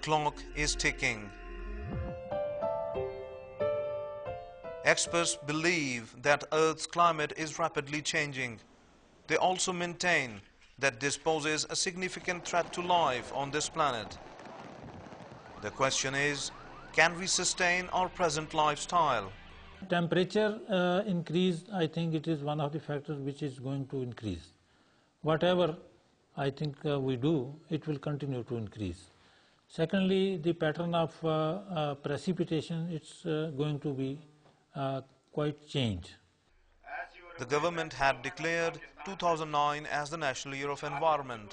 clock is ticking. Experts believe that Earth's climate is rapidly changing. They also maintain that this poses a significant threat to life on this planet. The question is, can we sustain our present lifestyle? Temperature increase, I think it is one of the factors which is going to increase. Whatever I think we do, it will continue to increase. Secondly, the pattern of precipitation, it's going to be quite changed. The government had declared 2009 as the National Year of Environment,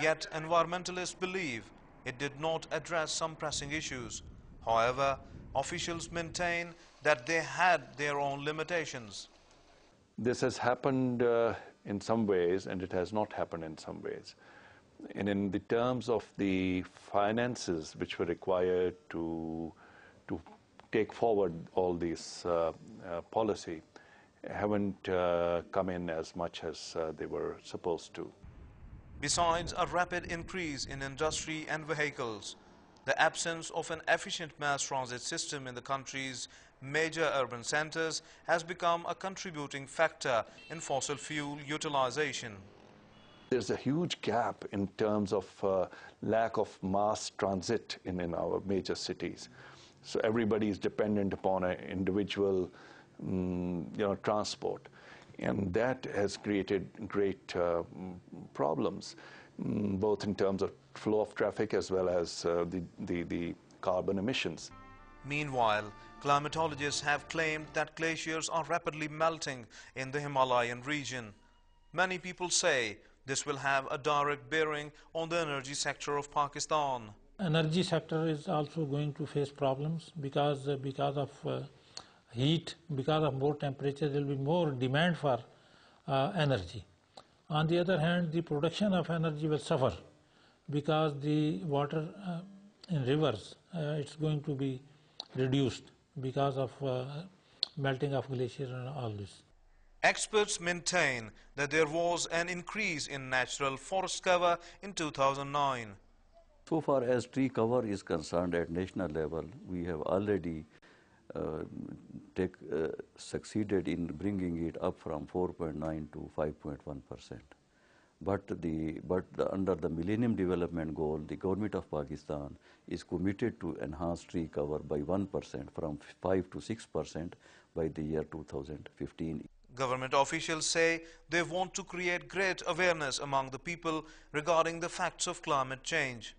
yet environmentalists believe it did not address some pressing issues. However, officials maintain that they had their own limitations. This has happened in some ways, and it has not happened in some ways. And in the terms of the finances which were required to take forward all these policy, haven't come in as much as they were supposed to. Besides a rapid increase in industry and vehicles, the absence of an efficient mass transit system in the country's major urban centers has become a contributing factor in fossil fuel utilization. There's a huge gap in terms of lack of mass transit in our major cities. So everybody is dependent upon an individual transport. And that has created great problems, both in terms of flow of traffic as well as the carbon emissions. Meanwhile, climatologists have claimed that glaciers are rapidly melting in the Himalayan region. Many people say this will have a direct bearing on the energy sector of Pakistan. Energy sector is also going to face problems because of heat, because of more temperature, there will be more demand for energy. On the other hand, the production of energy will suffer because the water in rivers, it's going to be reduced because of melting of glaciers and all this. Experts maintain that there was an increase in natural forest cover in 2009. So far as tree cover is concerned at national level, we have already succeeded in bringing it up from 4.9 to 5.1%. But under the Millennium Development Goal, the government of Pakistan is committed to enhance tree cover by 1% from 5 to 6% by the year 2015. Government officials say they want to create great awareness among the people regarding the facts of climate change.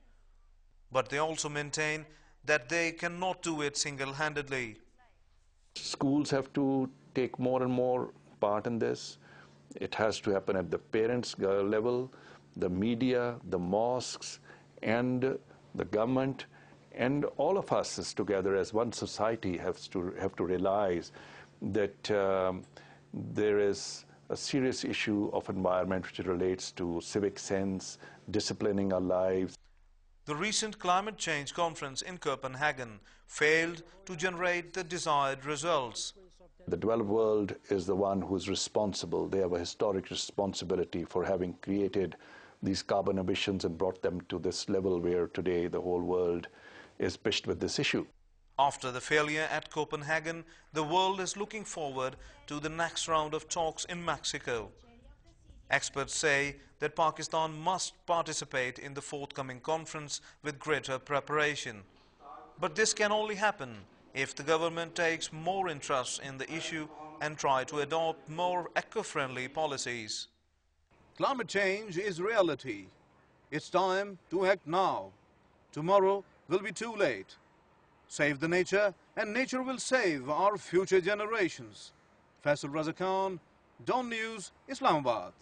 But they also maintain that they cannot do it single-handedly. Schools have to take more and more part in this. It has to happen at the parents' level, the media, the mosques, and the government, and all of us as together as one society have to realize that there is a serious issue of environment which relates to civic sense, disciplining our lives. The recent climate change conference in Copenhagen failed to generate the desired results. The developed world is the one who is responsible. They have a historic responsibility for having created these carbon emissions and brought them to this level where today the whole world is pitched with this issue. After the failure at Copenhagen, the world is looking forward to the next round of talks in Mexico. Experts say that Pakistan must participate in the forthcoming conference with greater preparation. But this can only happen if the government takes more interest in the issue and try to adopt more eco-friendly policies. Climate change is reality. It's time to act now. Tomorrow will be too late. Save the nature, and nature will save our future generations. Faisal Raza Khan, DawnNews, Islamabad.